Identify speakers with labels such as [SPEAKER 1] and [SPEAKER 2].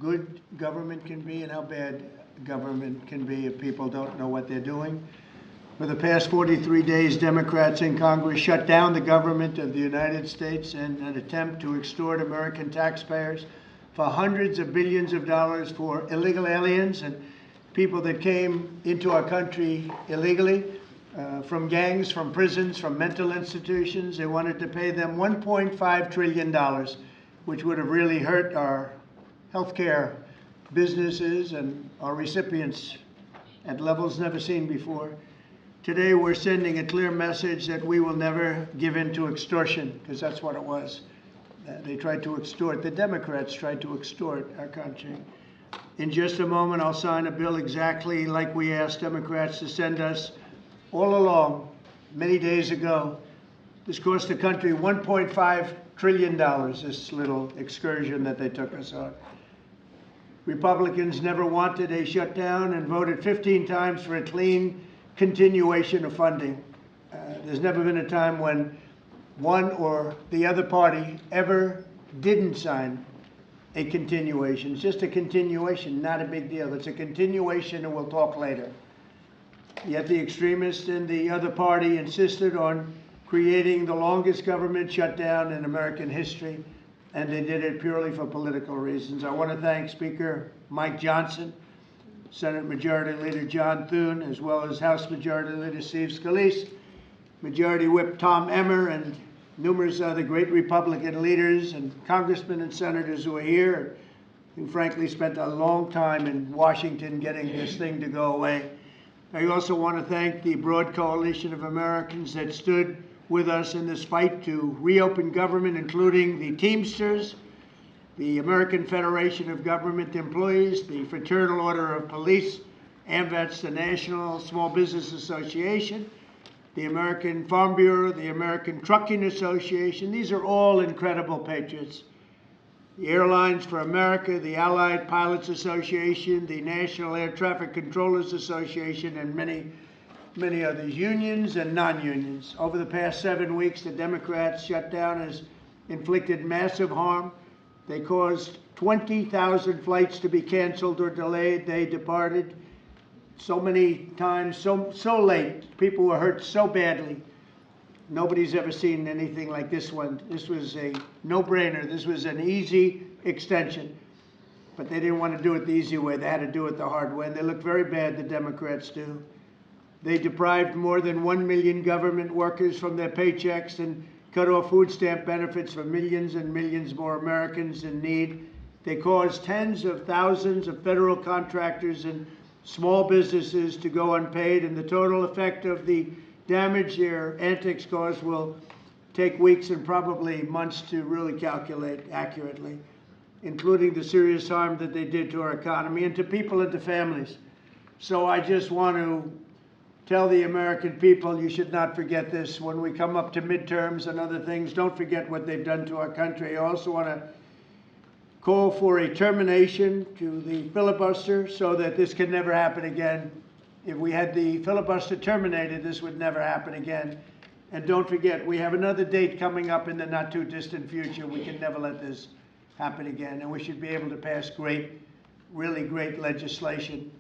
[SPEAKER 1] good government can be and how bad government can be if people don't know what they're doing. For the past 43 days, Democrats in Congress shut down the government of the United States in an attempt to extort American taxpayers for hundreds of billions of dollars for illegal aliens and people that came into our country illegally, from gangs, from prisons, from mental institutions. They wanted to pay them $1.5 trillion, which would have really hurt our healthcare businesses and our recipients at levels never seen before. Today, we're sending a clear message that we will never give in to extortion, because that's what it was. They tried to extort, the Democrats tried to extort our country. In just a moment, I'll sign a bill exactly like we asked Democrats to send us all along, many days ago. This cost the country $1.5 trillion, this little excursion that they took us on. Republicans never wanted a shutdown and voted 15 times for a clean continuation of funding. There's never been a time when one or the other party ever didn't sign a continuation. It's just a continuation, not a big deal. It's a continuation and we'll talk later. Yet the extremists in the other party insisted on creating the longest government shutdown in American history, and they did it purely for political reasons. I want to thank Speaker Mike Johnson, Senate Majority Leader John Thune, as well as House Majority Leader Steve Scalise, Majority Whip Tom Emmer, and numerous other great Republican leaders and congressmen and senators who are here, who frankly spent a long time in Washington getting this thing to go away. I also want to thank the broad coalition of Americans that stood with us in this fight to reopen government, including the Teamsters, the American Federation of Government Employees, the Fraternal Order of Police, AMVETS, the National Small Business Association, the American Farm Bureau, the American Trucking Association. These are all incredible patriots. The Airlines for America, the Allied Pilots Association, the National Air Traffic Controllers Association, and many, many others, unions and non-unions. Over the past 7 weeks, the Democrats' shutdown has inflicted massive harm. They caused 20,000 flights to be canceled or delayed. They departed so many times, so late. People were hurt so badly. Nobody's ever seen anything like this one. This was a no-brainer. This was an easy extension. But they didn't want to do it the easy way. They had to do it the hard way. And they look very bad, the Democrats do. They deprived more than 1 million government workers from their paychecks and cut off food stamp benefits for millions and millions more Americans in need. They caused tens of thousands of federal contractors and small businesses to go unpaid, and the total effect of the damage their antics caused will take weeks and probably months to really calculate accurately, including the serious harm that they did to our economy and to people and to families. So I just want to tell the American people, you should not forget this. When we come up to midterms and other things, don't forget what they've done to our country. I also want to call for a termination to the filibuster so that this can never happen again. If we had the filibuster terminated, this would never happen again. And don't forget, we have another date coming up in the not too distant future. We can never let this happen again. And we should be able to pass great, really great legislation